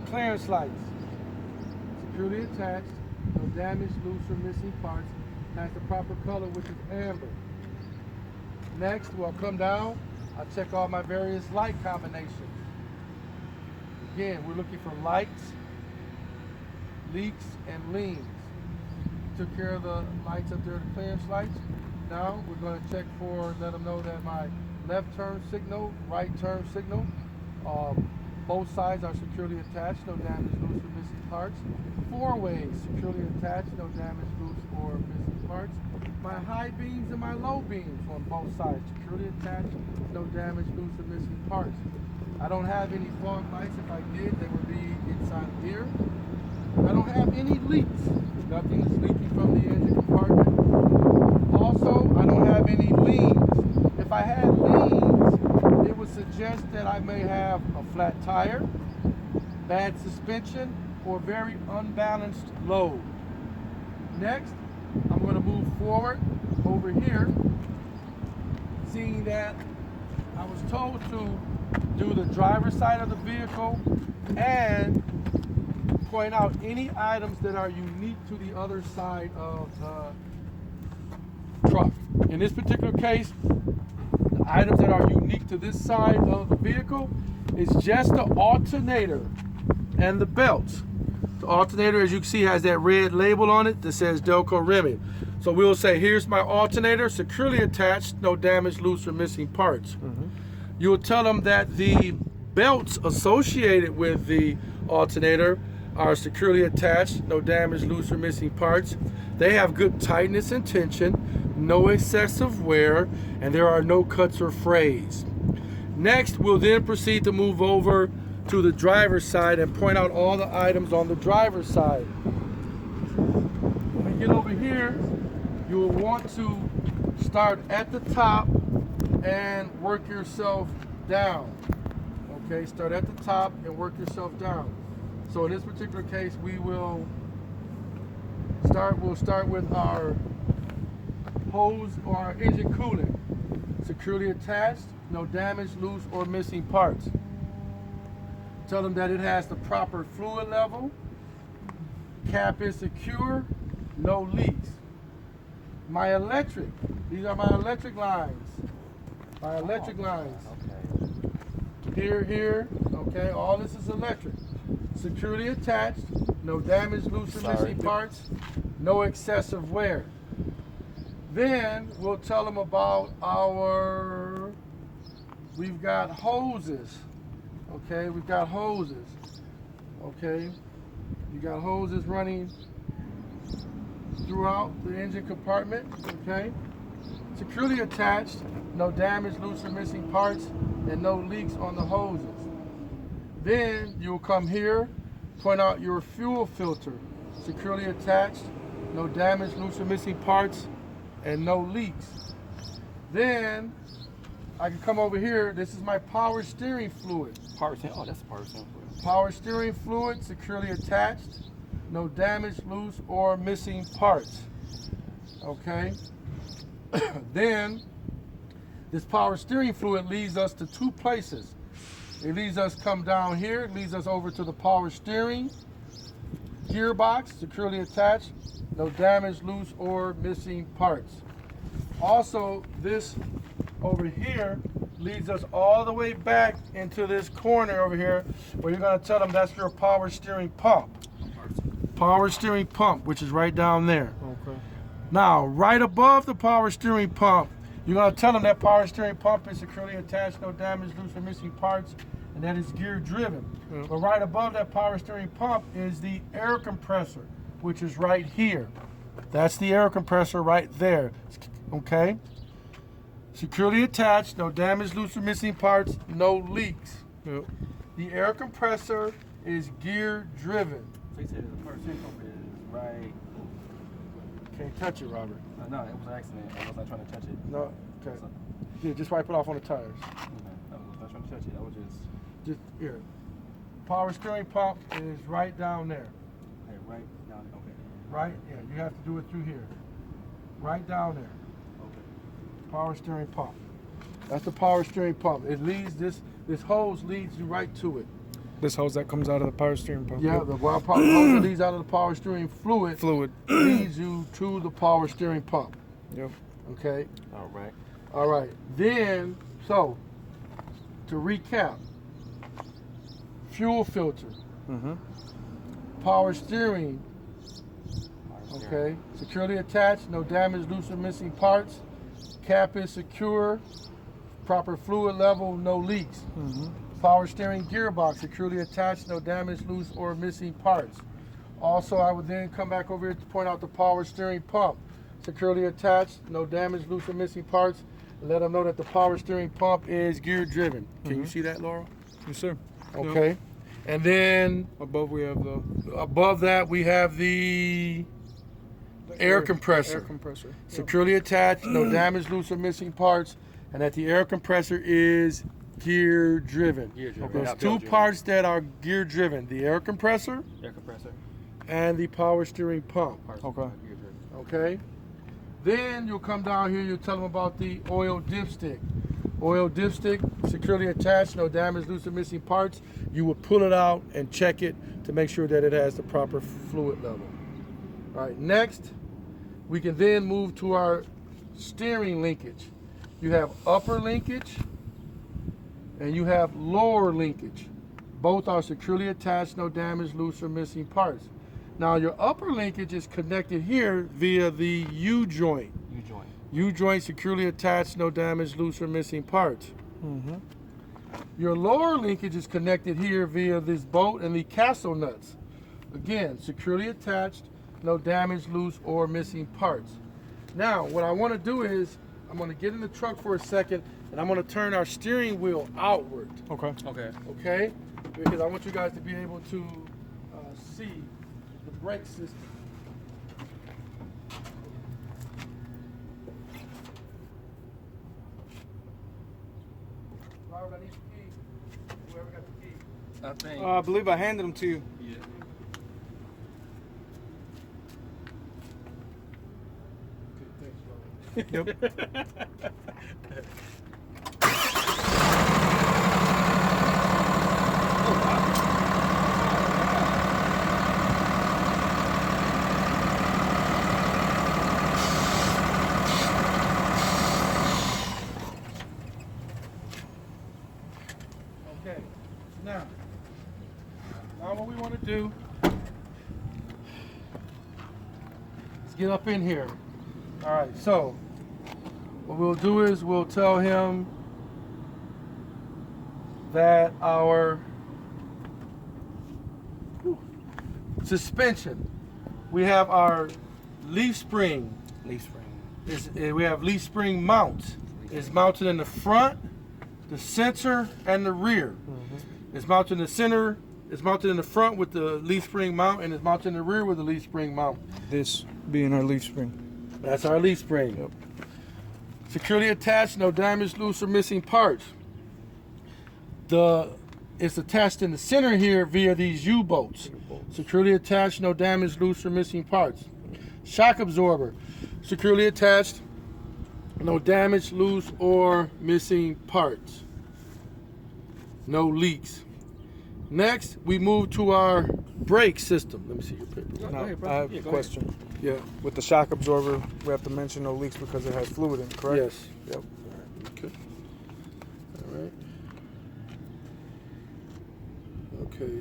clearance lights. Securely attached, no damage, loose, or missing parts. Has the proper color, which is amber. Next, we'll come down. I'll check all my various light combinations. Again, we're looking for lights, leaks, and leans. Took care of the lights up there, the clearance lights. Now we're going to check for, let them know that my left turn signal, right turn signal, both sides are securely attached, no damage, loose, or missing parts. Four ways, securely attached, no damage, loose, or missing parts. My high beams and my low beams on both sides, securely attached, no damage, loose, or missing parts. I don't have any fog lights. If I did, they would be inside here. I don't have any leaks. Nothing is leaking from the engine compartment. Also, I don't have any leans. If I had leans, it would suggest that I may have a flat tire, bad suspension, or very unbalanced load. Next, I'm going to move forward over here, seeing that I was told to do the driver's side of the vehicle and point out any items that are unique to the other side of the truck. In this particular case, the items that are unique to this side of the vehicle is just the alternator and the belts. The alternator, as you can see, has that red label on it that says Delco Remy. So we'll say, here's my alternator, securely attached, no damage, loose, or missing parts. You'll tell them that the belts associated with the alternator are securely attached, no damage, loose, or missing parts. They have good tightness and tension, no excessive wear, and there are no cuts or frays. Next, we'll then proceed to move over to the driver's side and point out all the items on the driver's side. When we get over here, you will want to start at the top and work yourself down. Okay, start at the top and work yourself down. So in this particular case, we'll start with our hose or our engine coolant. Securely attached, no damage, loose, or missing parts. Tell them that it has the proper fluid level, cap is secure, no leaks. My electric, these are my electric lines. My electric lines. Here, okay, all this is electric. Securely attached, no damage, loose, or missing parts, no excessive wear. Then we'll tell them about we've got hoses. Okay, we've got hoses. Okay, you got hoses running throughout the engine compartment. Okay, securely attached, no damage, loose, or missing parts, and no leaks on the hoses. Then you'll come here, point out your fuel filter, securely attached, no damage, loose, or missing parts, and no leaks. Then I can come over here. This is my power steering fluid. Oh, that's power steering fluid. Power steering fluid, securely attached, no damage, loose, or missing parts. Okay. Then this power steering fluid leads us to two places. It leads us come down here. It leads us over to the power steering gearbox, securely attached, no damage, loose, or missing parts. Also, this over here leads us all the way back into this corner over here, where you're going to tell them that's your power steering pump. Power steering pump, which is right down there. Okay. Now, right above the power steering pump, you're going to tell them that power steering pump is securely attached, no damage, loose, or missing parts, and that is gear driven. But right above that power steering pump is the air compressor, which is right here. That's the air compressor right there. Okay? Securely attached, no damage, loose, or missing parts, no leaks. The air compressor is gear driven. So you said the power steering pump is right. Can't touch it, Robert. No, it was an accident. I was not trying to touch it. No, okay. Yeah, just wipe it off on the tires. Okay. I was not trying to touch it. I was Just here. Power steering pump is right down there. Okay, right down there. Okay. Right? Yeah, you have to do it through here. Right down there. Okay. Power steering pump. That's the power steering pump. It leads this hose leads you right to it. This hose that comes out of the power steering pump. Yeah, Yep. the hose that leads out of the power steering fluid Fluid. leads you to the power steering pump. Yep. Okay. All right. All right. Then, so to recap, fuel filter, Mm-hmm. power steering. Okay. Securely attached, no damage, loose or missing parts. Cap is secure. Proper fluid level, no leaks. Mm-hmm. Power steering gearbox, securely attached, no damage, loose or missing parts. Also, I would then come back over here to point out the power steering pump. Securely attached, no damage, loose or missing parts. Let them know that the power steering pump is gear driven. Can you see that, Laura? Yes, sir. Okay. Yep. And then Above we have the above that we have the air compressor. Air compressor. Yep. Securely attached, no damage, loose or missing parts. And that the air compressor is gear driven. Gear driven. There's Not two belt driven. parts that are gear driven: the air compressor Air compressor. and the power steering pump. Parts Okay. are gear driven. Okay. Then you'll come down here. You'll tell them about the oil dipstick. Oil dipstick, securely attached, no damage, loose or missing parts. You will pull it out and check it to make sure that it has the proper fluid level. All right. Next, we can then move to our steering linkage. You have upper linkage and you have lower linkage. Both are securely attached, no damage, loose or missing parts. Now your upper linkage is connected here via the U-joint. U-joint. U-joint securely attached, no damage, loose or missing parts. Mm-hmm. Your lower linkage is connected here via this bolt and the castle nuts. Again, securely attached, no damage, loose or missing parts. Now, what I want to do is I'm going to get in the truck for a second and I'm going to turn our steering wheel outward. Okay. Okay. Okay? Because I want you guys to be able to see the brake system. Robert, I need the key. Whoever got the key. I think. I believe I handed them to you. Yeah. Okay, thanks, Robert. Yep. Okay, now what we want to do is get up in here. All right, so what we'll do is we'll tell him that our suspension, we have our leaf spring. Leaf spring. We have leaf spring mount. It's mounted in the front, the center, and the rear. Mm-hmm. It's mounted in the center. It's mounted in the front with the leaf spring mount, and it's mounted in the rear with the leaf spring mount. This being our leaf spring. That's our leaf spring. Yep. Securely attached, no damage, loose, or missing parts. It's attached in the center here via these U-bolts. Securely attached, no damage, loose, or missing parts. Shock absorber, securely attached, no damage, loose, or missing parts. No leaks. Next, we move to our brake system. Let me see your paper. Go Now, ahead, bro. I have Yeah, a go question. Yeah. With the shock absorber, we have to mention no leaks because it has fluid in it, correct? Yes. Yep. Okay. All right. Okay.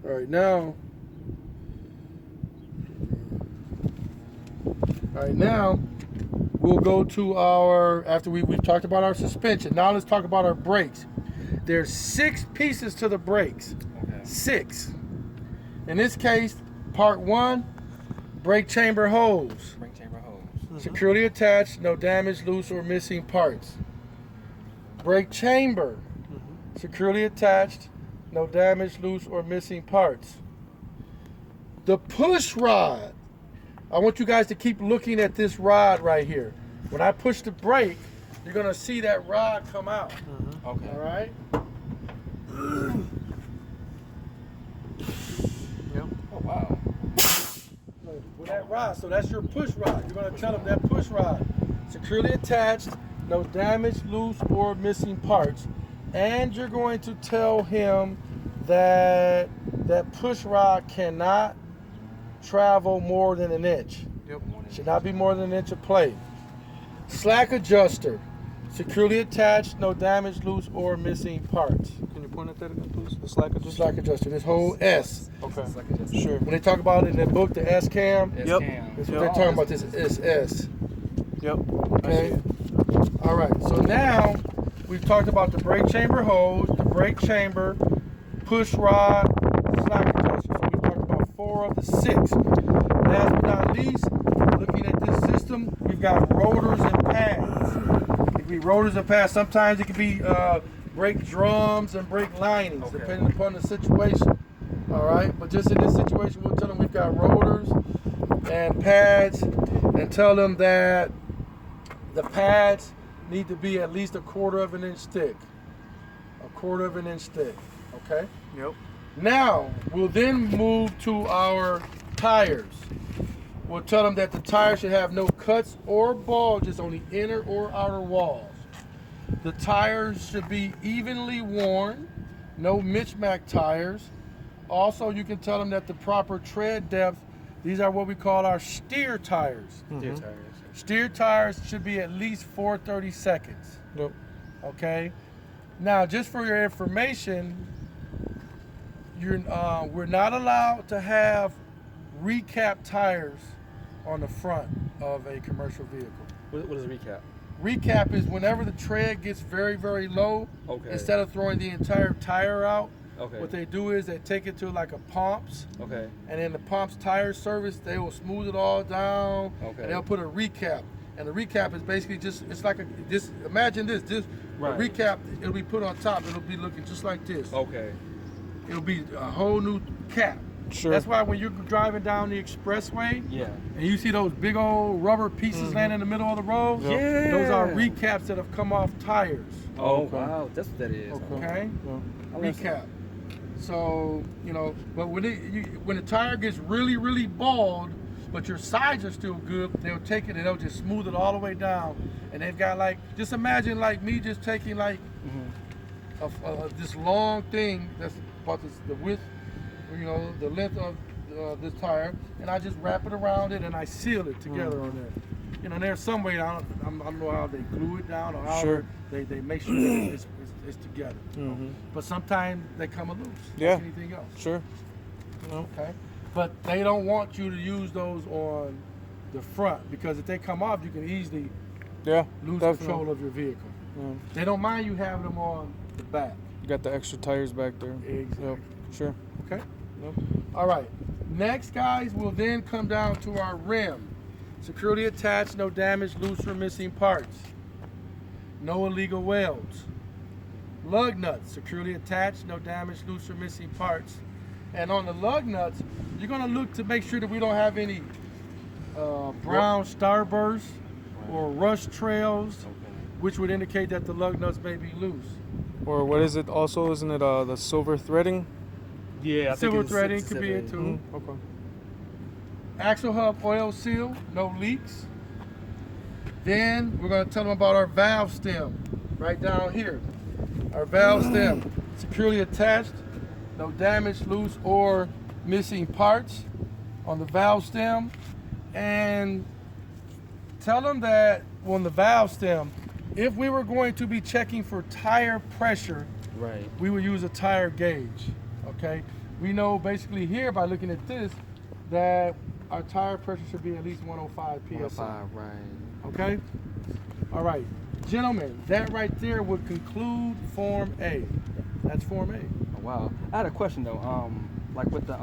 All right. Now. All right. Now, we'll go to our after we've talked about our suspension. Now let's talk about our brakes. There's 6 pieces to the brakes. Okay. 6. In this case, part 1, brake chamber hose. Brake chamber hose. Securely attached, no damage, loose, or missing parts. Brake chamber. Securely attached, no damage, loose, or missing parts. The push rod. I want you guys to keep looking at this rod right here. When I push the brake, you're going to see that rod come out. Okay. All right? Yep. Oh wow. With that rod, so that's your push rod. You're going to tell them that push rod, securely attached, no damage, loose, or missing parts. And you're going to tell him that that push rod cannot travel more than an inch. Yep. Should not be more than an inch of play. Slack adjuster, securely attached, no damage, loose, or missing parts. Can you point at that again, please? The slack adjuster. Slack adjuster, this whole S. Okay. Slack adjuster. Sure. When they talk about it in the book, the S cam, Yes, Yep. cam. that's what they're talking about, this is S. Yep. Okay. All right. So now we've talked about the brake chamber hose, the brake chamber, push rod, slack adjuster. So we've talked about 4 of the 6. Last but not least, looking at this system, we've got rotors and pads. It can be rotors and pads. Sometimes it can be brake drums and brake linings, Okay. depending upon the situation. All right. But just in this situation, we'll tell them we've got rotors and pads, and tell them that the pads need to be at least 1/4 of an inch thick. 1/4 of an inch thick, okay? Yep. Now, we'll then move to our tires. We'll tell them that the tires should have no cuts or bulges on the inner or outer walls. The tires should be evenly worn, no mismatch tires. Also, you can tell them that the proper tread depth, these are what we call our steer tires. Steer tires. Steer tires should be at least 4/32. Yep. Okay. Now, just for your information, we're not allowed to have recap tires on the front of a commercial vehicle. What is a recap? Recap is whenever the tread gets very, very low, Okay. instead of throwing the entire tire out, Okay. what they do is they take it to like a pumps, Okay. and in the pumps tire service, they will smooth it all down, Okay. and they'll put a recap. And the recap is basically it's like imagine this, Right. a recap, it'll be put on top, it'll be looking just like this. Okay. It'll be a whole new cap. Sure. That's why when you're driving down the expressway, Yeah. and you see those big old rubber pieces laying in the middle of the road, Yeah. those are recaps that have come off tires, Oh, Okay. wow. That's what that is. okay? Yeah. Recap. So, but when the tire gets really, really bald, but your sides are still good, they'll take it and they'll just smooth it all the way down. And they've got just imagine like me just taking this long thing that's about the width, the length of this tire, and I just wrap it around it and I seal it together on there. There's some way, I don't know how they glue it down or how Sure. they make sure that it's together. Mm-hmm. But sometimes they come loose, Yeah. like anything else. Sure. No. Okay, but they don't want you to use those on the front because if they come off, you can easily Yeah. lose Definitely. control of your vehicle. Yeah. They don't mind you having them on the back. You got the extra tires back there. Exactly. Yep. Sure. Okay. Yep. All right. Next, guys, we'll then come down to our rim. Securely attached, no damage, loose or missing parts. No illegal welds. Lug nuts, securely attached, no damage, loose or missing parts. And on the lug nuts, you're gonna look to make sure that we don't have any brown starbursts or rust trails, Okay. which would indicate that the lug nuts may be loose. Or what is it also? Isn't it the silver threading? Yeah, I think Silver it's threading six, could be it seven. too. Okay. Axle hub oil seal, no leaks. Then we're going to tell them about our valve stem right down here. Our valve stem, securely attached, no damage, loose, or missing parts on the valve stem. And tell them that on the valve stem, if we were going to be checking for tire pressure, Right. we would use a tire gauge, okay? We know basically here by looking at this that our tire pressure should be at least 105 psi, 105, right. okay? All right, gentlemen, that right there would conclude Form A. That's Form A. Oh, wow. I had a question though. Like with the